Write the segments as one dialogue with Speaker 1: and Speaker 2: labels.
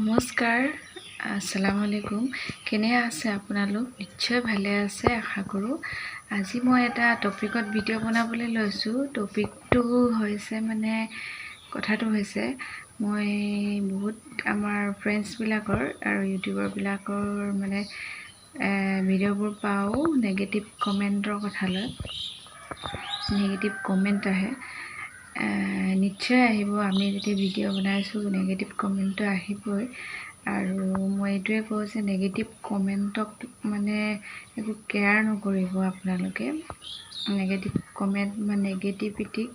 Speaker 1: নমস্কাৰ, আসসালামু আলাইকুম। কেনে আছে আপোনালোক? নিশ্চয় ভালে আছে আশা কৰোঁ। আজি মই এটা টপিকত ভিডিঅ' বনাবলৈ লৈছোঁ। টপিকটো হৈছে কথাটো হৈছে মই বহুত আমাৰ ফ্ৰেণ্ডছবিলাকৰ আৰু ইউটিউবাৰবিলাকৰ ভিডিঅ'বোৰ পাওঁ নেগেটিভ কমেণ্টৰ কথা লৈ। নেগেটিভ কমেণ্ট আহে, নিশ্চয় আহিব। আমি যেতিয়া ভিডিঅ' বনাইছোঁ নেগেটিভ কমেণ্টটো আহিবই। আৰু মই এইটোৱে কওঁ যে নেগেটিভ কমেণ্টক একো কেয়াৰ নকৰিব আপোনালোকে। নেগেটিভ কমেণ্ট বা নেগেটিভিটিক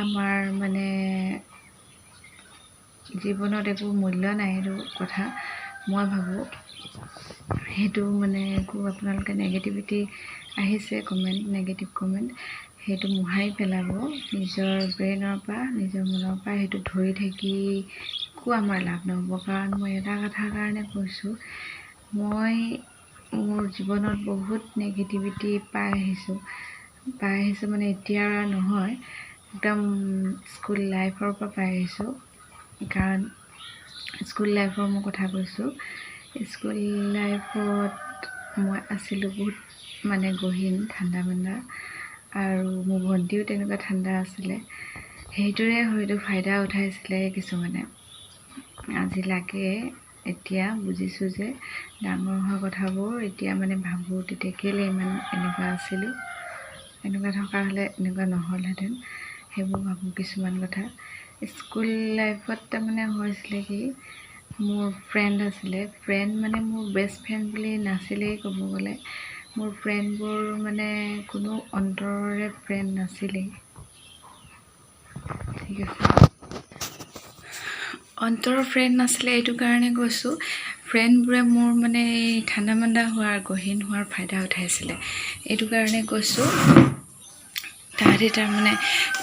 Speaker 1: আমাৰ জীৱনত একো মূল্য নাই। এইটো কথা মই ভাবোঁ। সেইটো একো আপোনালোকে নেগেটিভিটি আহিছে নেগেটিভ কমেণ্ট সেইটো মোহাৰি পেলাব। নিজৰ ব্ৰেইনৰ পৰা নিজৰ মনৰ পৰা সেইটো ধৰি থাকি একো আমাৰ লাভ নহ'ব। কাৰণ মই এটা কথাৰ কাৰণে কৈছোঁ, মই মোৰ জীৱনত বহুত নেগেটিভিটি পাই আহিছোঁ এতিয়া নহয়, একদম স্কুল লাইফৰ পৰা পাই আহিছোঁ। কাৰণ স্কুল লাইফৰ মই কথা কৈছোঁ। স্কুল লাইফত মই আছিলোঁ বহুত গহীন ঠাণ্ডা মাণ্ডা, আৰু মোৰ ভণ্টিও তেনেকুৱা ঠাণ্ডা আছিলে। সেইটোৰে হয়তো ফাইদা উঠাইছিলে কিছুমানে। আজি লাগে এতিয়া বুজিছোঁ যে ডাঙৰ হোৱা কথাবোৰ এতিয়া ভাবোঁ, তেতিয়া কেলৈ ইমান এনেকুৱা আছিলোঁ, এনেকুৱা থকা হ'লে এনেকুৱা নহ'লহেঁতেন। সেইবোৰ ভাবোঁ কিছুমান কথা। স্কুল লাইফত হৈছিলে কি, মোৰ ফ্ৰেণ্ড আছিলে। ফ্ৰেণ্ড মোৰ বেষ্ট ফ্ৰেণ্ড বুলি নাছিলেই ক'ব গ'লে। মোৰ ফ্ৰেণ্ডবোৰ কোনো অন্তৰৰে ফ্ৰেণ্ড নাছিলেই। ঠিক আছে, অন্তৰৰ ফ্ৰেণ্ড নাছিলে। এইটো কাৰণে কৈছোঁ, ফ্ৰেণ্ডবোৰে মোৰ এই ঠাণ্ডা মাণ্ডা হোৱাৰ গহীন হোৱাৰ ফাইদা উঠাইছিলে। এইটো কাৰণে কৈছোঁ, তাহাঁতি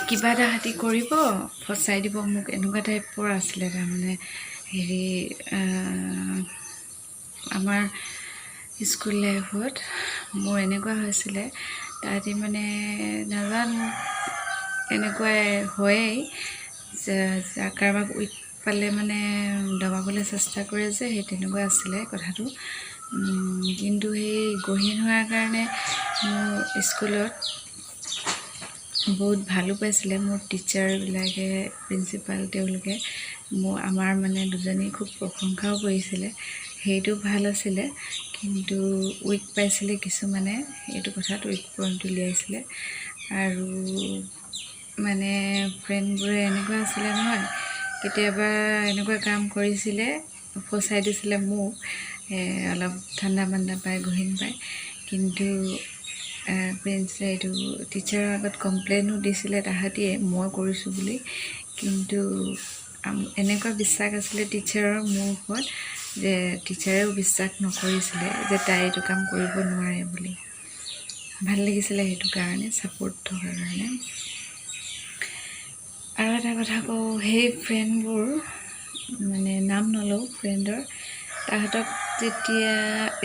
Speaker 1: কিবা তাহাঁতি কৰিব ফচাই দিব মোক, এনেকুৱা টাইপৰ আছিলে। আমাৰ স্কুল লাইফত মোৰ এনেকুৱা হৈছিলে, তাহাঁতি নাজানো এনেকুৱাই হয়েই যে কাৰোবাক উইক পালে দবাবলৈ চেষ্টা কৰে যে, সেই তেনেকুৱা আছিলে কথাটো। কিন্তু সেই গহীন হোৱাৰ কাৰণে মোৰ স্কুলত বহুত ভালো পাইছিলে মোৰ টিচাৰবিলাকে, প্ৰিন্সিপাল, তেওঁলোকে আমাৰ দুজনী খুব প্ৰশংসাও কৰিছিলে। সেইটো ভাল আছিলে। কিন্তু উইক পাইছিলে কিছুমানে, এইটো কথাত উইক পইণ্ট উলিয়াইছিলে। আৰু ফ্ৰেণ্ডবোৰে এনেকুৱা আছিলে নহয়, কেতিয়াবা এনেকুৱা কাম কৰিছিলে, ফচাই দিছিলে মোক অলপ ঠাণ্ডা মাণ্ডা পায়, গহীন পায়। কিন্তু এইটো টিচাৰৰ আগত কমপ্লেইনো দিছিলে তাহাঁতিয়ে, মই কৰিছোঁ বুলি। কিন্তু এনেকুৱা বিশ্বাস আছিলে টিচাৰৰ মোৰ ওপৰত যে টিচাৰেও বিশ্বাস নকৰিছিলে যে তাই এইটো কাম কৰিব নোৱাৰে বুলি। ভাল লাগিছিলে সেইটো কাৰণে, ছাপোৰ্ট থকাৰ কাৰণে। আৰু এটা কথা কওঁ, সেই ফ্ৰেণ্ডবোৰ নাম নলওঁ ফ্ৰেণ্ডৰ, তাহাঁতক যেতিয়া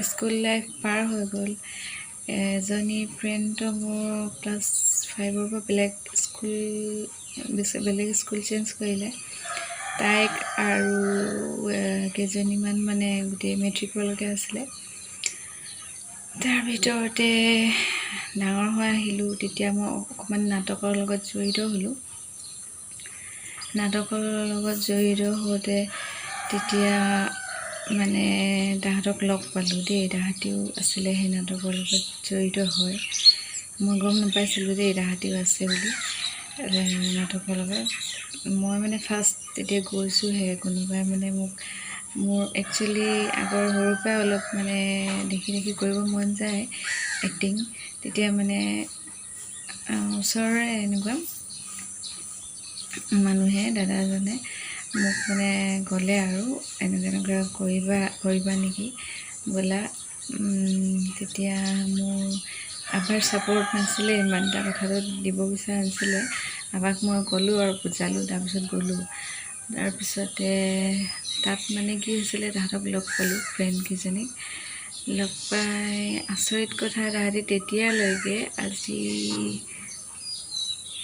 Speaker 1: স্কুল লাইফ পাৰ হৈ গ'ল, এজনী ফ্ৰেণ্ডটো মোৰ ক্লাছ 5ৰ পৰা বেলেগ স্কুল চেঞ্জ কৰিলে। তাইক আৰু কেইজনীমান গোটেই মেট্ৰিকলৈকে আছিলে। তাৰ ভিতৰতে ডাঙৰ হৈ আহিলোঁ। তেতিয়া মই অকণমান নাটকৰ লগত জড়িত হ'লোঁ। নাটকৰ লগত জড়িত হওঁতে তেতিয়া তাহাঁতক লগ পালোঁ দেই। তাহাঁতিও আছিলে সেই নাটকৰ লগত জড়িত হয়। মই গম নাপাইছিলোঁ দেই তাহাঁতিও আছে বুলি নাটকৰ লগত। মই ফাৰ্ষ্ট তেতিয়া গৈছোঁহে, কোনোবাই মোৰ একচুৱেলি আগৰ সৰুৰ পৰাই অলপ দেখি কৰিব মন যায় এক্টিং। তেতিয়া ওচৰৰে এনেকুৱা মানুহে, দাদাজনে মোক ক'লে আৰু এনেকুৱা কৰিবা নেকি ব'লা। তেতিয়া মোৰ আবাৰ ছাপোৰ্ট নাছিলে, ইমান এটা কথাটো দিব বিচৰা নাছিলে। আবাক মই গ'লোঁ আৰু বুজালোঁ, তাৰপিছত গ'লোঁ। তাৰপিছতে তাত কি হৈছিলে, তাহাঁতক লগ পালোঁ, ফ্ৰেণ্ডকেইজনীক লগ পাই আচৰিত কথা, তাহাঁতি তেতিয়ালৈকে আজি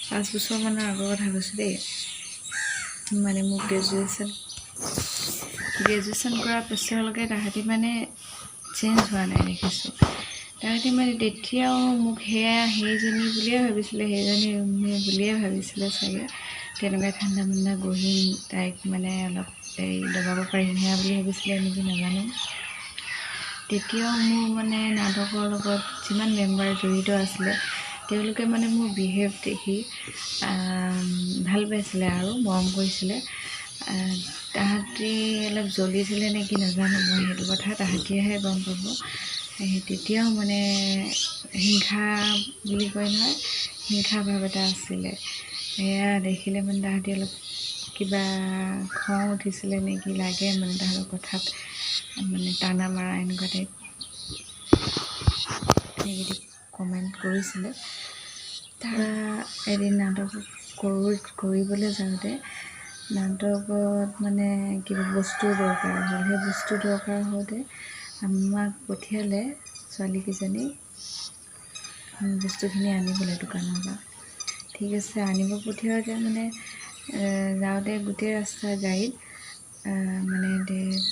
Speaker 1: 5 বছৰমানৰ আগৰ কথা কৈছোঁ দেই, মোৰ গ্ৰেজুৱেশ্যন গ্ৰেজুৱেশ্যন কৰাৰ পাছলৈকে তাহাঁতি মানে চেঞ্জ হোৱা নাই দেখিছোঁ। তাহাঁতি মানে তেতিয়াও মোক সেইজনী বুলিয়ে ভাবিছিলে, সেইজনী বুলিয়ে ভাবিছিলে চাগে। তেনেকুৱা ঠাণ্ডা মাণ্ডা গহীন তাইক মানে অলপ দবাব পাৰিম সেয়া বুলি ভাবিছিলে নেকি নাজানো। তেতিয়াও মোৰ মানে নাটকৰ লগত যিমান মেম্বাৰ জড়িত আছিলে তেওঁলোকে মানে মোৰ বিহেভ দেখি ভাল পাইছিলে আৰু মৰম কৰিছিলে। তাহাঁতি অলপ জ্বলিছিলে নেকি নাজানো, মই সেইটো কথা তাহাঁতিয়েহে গম পাব। তেতিয়াও মানে হিংসা বুলি কয় নহয়, হিংসা ভাৱ এটা আছিলে। সেয়া দেখিলে মানে তাহাঁতি অলপ কিবা খং উঠিছিলে নেকি লাগে মানে তাহাঁতৰ কথাত মানে টানা মাৰা এনেকুৱা টাইপ নিগেটিভ কমেণ্ট কৰিছিলে। তাৰ এদিন নাটক কৰিবলৈ যাওঁতে নাটকত মানে কিবা বস্তু দৰকাৰ হ'ল। সেই বস্তু দৰকাৰ হওঁতে আমাক পঠিয়ালে ছোৱালীকেইজনী বস্তুখিনি আনিবলৈ দোকানৰ পৰা। ঠিক আছে, আনিব পঠিয়াওঁতে মানে যাওঁতে গোটেই ৰাস্তা গাড়ীত মানে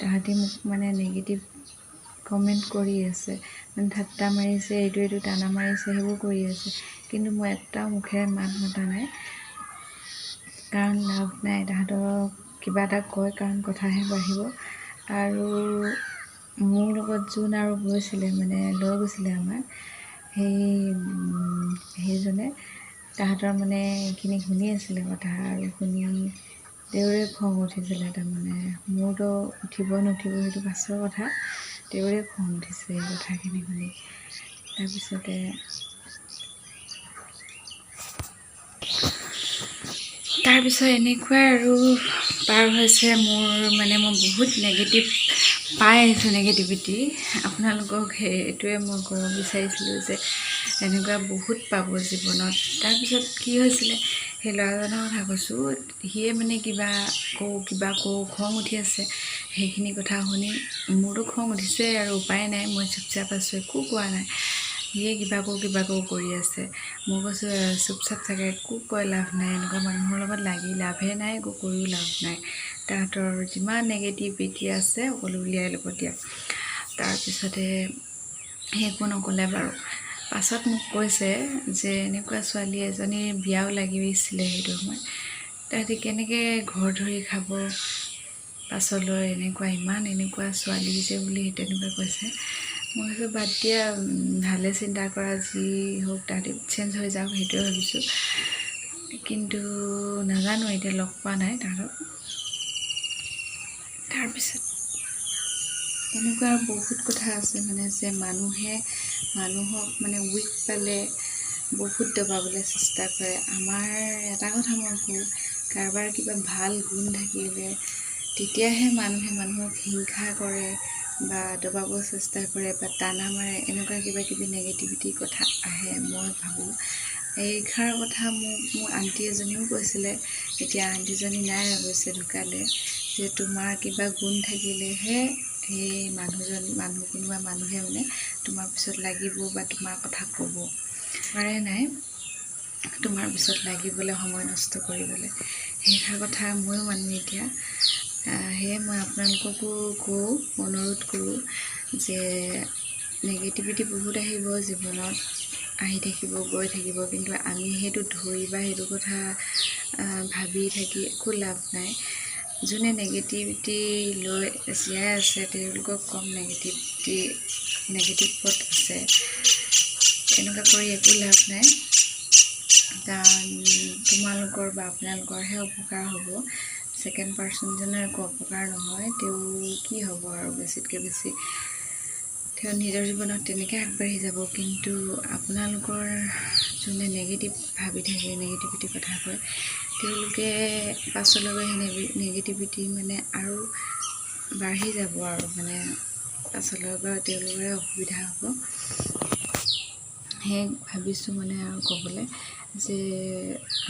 Speaker 1: তাহাঁতি মোক মানে নিগেটিভ কমেণ্ট কৰি আছে, মানে ঠাট্টা মাৰিছে, এইটো টানা মাৰিছে, সেইবোৰ কৰি আছে। কিন্তু মই এটাও মুখেৰে মাত মতা নাই, কাৰণ লাভ নাই। তাহাঁতক কিবা এটা কয় কাৰণ কথাহে বাঢ়িব। আৰু মোৰ লগত যোন আৰু গৈছিলে মানে লৈ গৈছিলে আমাক, সেইজনে তাহাঁতৰ মানে এইখিনি শুনি আছিলে কথা, আৰু শুনি তেওঁৰে খং উঠিছিলে। তাৰমানে মোৰতো উঠিব নুঠিব সেইটো পাছৰ কথা, তেওঁৰে খং উঠিছে এই কথাখিনি শুনি। তাৰপিছতে এনেকুৱাই আৰু পাৰ হৈছে মোৰ, মানে মই বহুত নেগেটিভ পাই আহিছোঁ, নেগেটিভিটি। আপোনালোকক সেইটোৱে মই ক'ব বিচাৰিছিলোঁ যে এনেকুৱা বহুত পাব জীৱনত। তাৰপিছত কি হৈছিলে, সেই ল'ৰাজনৰ কথা কৈছোঁ, সিয়ে মানে কিবা কওঁ খং উঠি আছে। সেইখিনি কথা শুনি মোৰতো খং উঠিছে আৰু উপায় নাই, মই চুপচাপ আছোঁ, একো কোৱা নাই। সিয়ে কিবা কওঁ কৰি আছে। মই কৈছোঁ চুপচাপ থাকে, একো কৈ লাভ নাই, এনেকুৱা মানুহৰ লগত লাগি লাভে নাই, একো কৰিও লাভ নাই। তাহাঁতৰ যিমান নেগেটিভিটি আছে সকলো উলিয়াই ল'ব দিয়া। তাৰপিছতে সেই একো নক'লে বাৰু। পাছত মোক কৈছে যে এনেকুৱা ছোৱালী এজনীৰ বিয়াও লাগিছিলে সেইটো সময়ত, তাহাঁতি কেনেকৈ ঘৰ ধৰি খাব পাছলৈ, এনেকুৱা ছোৱালী যে বুলি তেনেকুৱা কৈছে। মই কৈছোঁ বাদ দিয়া, ভালে চিন্তা কৰা, যি হওক তাহাঁতি চেঞ্জ হৈ যাওক সেইটোৱে ভাবিছোঁ। কিন্তু নাজানো, এতিয়া লগ পোৱা নাই তাহাঁতক। তাৰপিছত এনেকুৱা বহুত কথা আছে মানে যে মানুহক মানে উইক পালে বহুত দবাবলৈ চেষ্টা কৰে। আমাৰ এটা কথা মই কওঁ, কাৰোবাৰ কিবা ভাল গুণ থাকিলে তেতিয়াহে মানুহে মানুহক হিংসা কৰে বা দবাব চেষ্টা কৰে বা টানা মাৰে, এনেকুৱা কিবা নেগেটিভিটি কথা আহে। মই ভাবোঁ এইষাৰ কথা মোৰ আণ্টি এজনীও কৈছিলে, এতিয়া আণ্টিজনী নাই অৱশ্যে ঢুকালে, যে তোমাৰ কিবা গুণ থাকিলেহে সেই কোনোবা মানুহে মানে তোমাৰ পিছত লাগিব বা তোমাৰ কথা ক'ব। পাৰে নাই তোমাৰ পিছত লাগিবলৈ, সময় নষ্ট কৰিবলৈ। সেইষাৰ কথা ময়ো মানো এতিয়া। সেয়ে মই আপোনালোককো কওঁ, অনুৰোধ কৰোঁ যে নেগেটিভিটি বহুত আহিব জীৱনত, আহি থাকিব গৈ থাকিব, কিন্তু আমি সেইটো ধৰি বা সেইটো কথা ভাবি থাকি একো লাভ নাই। যোনে নেগেটিভিটি লৈ জীয়াই আছে তেওঁলোকক কম, নেগেটিভত আছে, এনেকুৱা কৰি একো লাভ নাই। কাৰণ তোমালোকৰ বা আপোনালোকৰহে অপকাৰ হ'ব, ছেকেণ্ড পাৰ্চনজনৰ একো অপকাৰ নহয়। তেওঁ কি হ'ব আৰু বেছিতকৈ বেছি তেওঁ নিজৰ জীৱনত তেনেকৈ আগবাঢ়ি যাব। কিন্তু আপোনালোকৰ যোনে নেগেটিভ ভাবি থাকে, নেগেটিভিটি কথা কয়, তেওঁলোকে পাছলৈ সেই নেগেটিভিটি মানে আৰু বাঢ়ি যাব, আৰু মানে পাছলৈ বাৰু তেওঁলোকৰে অসুবিধা হ'ব। সেই ভাবিছোঁ মানে আৰু ক'বলৈ যে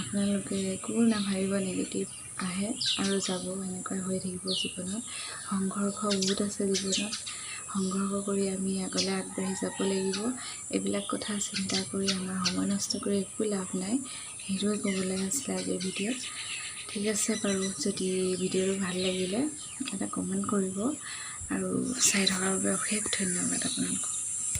Speaker 1: আপোনালোকে একো নাভাবিব, নেগেটিভ আহে আৰু যাব, এনেকুৱা হৈ থাকিব জীৱনত। সংঘৰ্ষ বহুত আছে জীৱনত, সংঘৰ্ষ কৰি আমি আগলৈ আগবাঢ়ি যাব লাগিব। এইবিলাক কথা চিন্তা কৰি আমাৰ সময় নষ্ট কৰি একো লাভ নাই, সেইটোৱে ক'বলৈ আছিলে আজিৰ ভিডিঅ'ত। ঠিক আছে বাৰু, যদি ভিডিঅ'টো ভাল লাগিলে এটা কমেণ্ট কৰিব আৰু চাই থকাৰ বাবে অশেষ ধন্যবাদ আপোনালোকক।